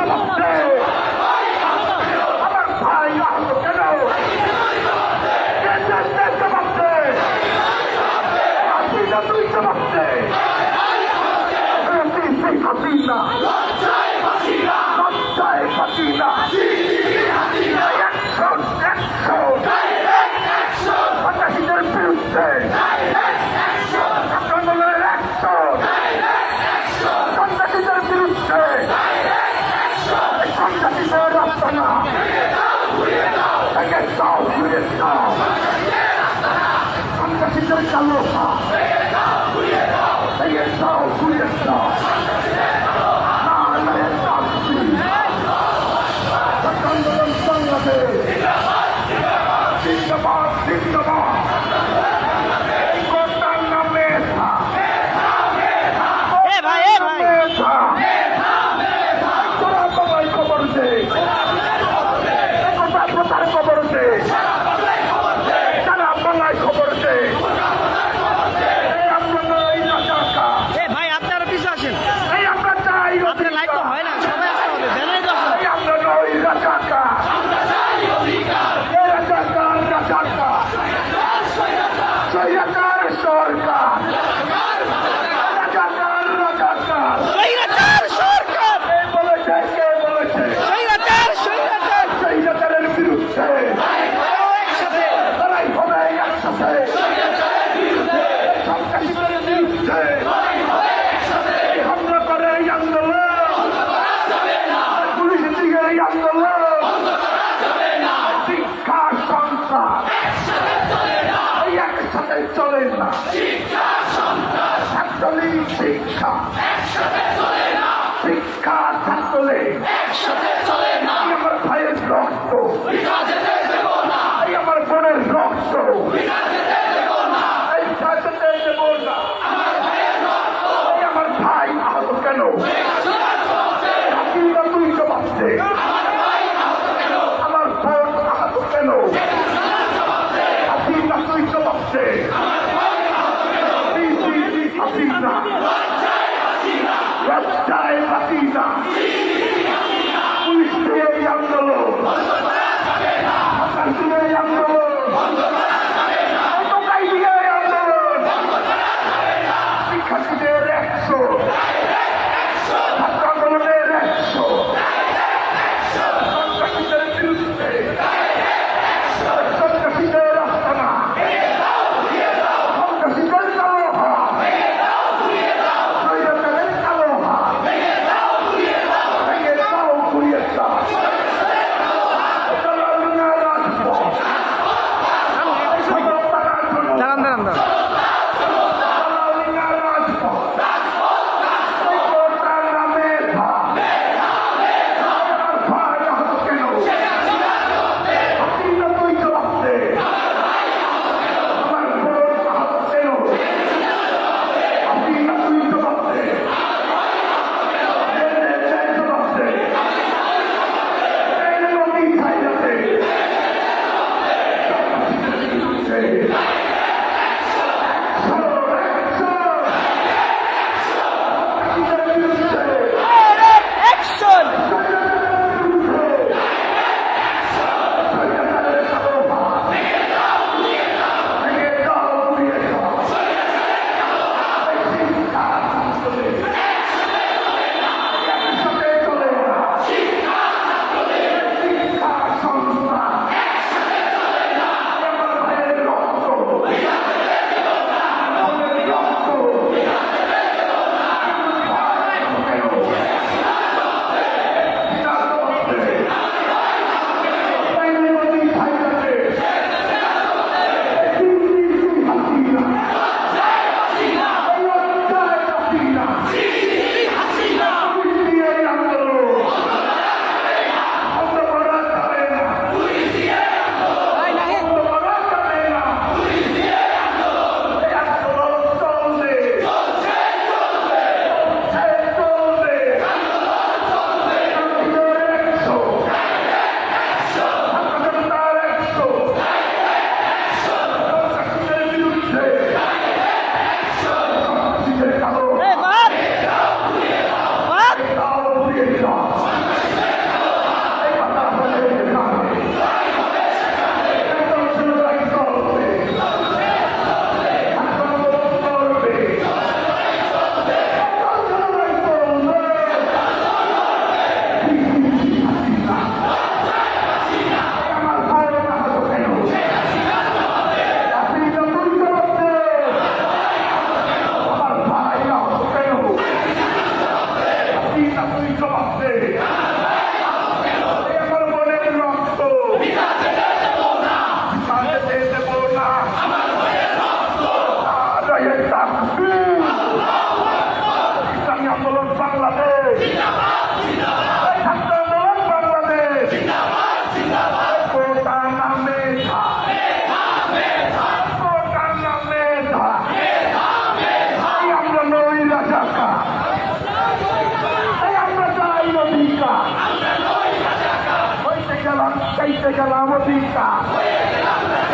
জবাবতে আমার ভাই আহত কেন জবাবতে হাসিনা তুই জবাবতে হাসিনা লজ্জায় হাসিনা সন্ত্রাসীদের বিরুদ্ধে আক্রমণের অ্যাকশন সন্ত্রাসীদের বিরুদ্ধে সন্ত্রাসীদের রাস্তানা থেকে দাও ঘুরে দাও সন্ত্রাসীদের চালকা থেকে দাও ঘুরে দাও আন্দোলন বাংলাদেশ জিন্দাবাদ জিন্দাবাদ কোটার নামে তোরা সবাই খবর দে কোটা প্রচার খবর দে তারা বাংলায় খবর দে আমরা নই রাজাকা ভাই আপনারা পিছু আসেন এই আমরা চাই আপনার লাইট তো হয় না সবাই আসতে হবে জানাই তো আসেন আমরা নই রাজাকা স্বৈরাচার সরকার রাজাকার রাজাকার স্বৈরাচার সরকার কে বলেছে স্বৈরাচার স্বৈরাচার স্বৈরাচারের বিরুদ্ধে একসাথে লড়াই হবে একসাথে সন্ত্রাসীদের বিরুদ্ধে হামলা করে এই আন্দোলন পুলিশের দিকে এই আন্দোলন শিক্ষা সন্ত্রাস একসাথে চলে না ছাত্রলীগ শিক্ষা শিক্ষা ছাত্রলীগ আমার ভাইয়ের রক্ত এই আমার বোনের রক্ত এই সাথে দেব না এই আমার ভাই আহত কেন হাসিনা তুই জবাবতে আমার বোন আহত কেন হাসিনা তুই জবাবতে হাসিনা লজ্জায় হাসিনা গেলাম অধিকার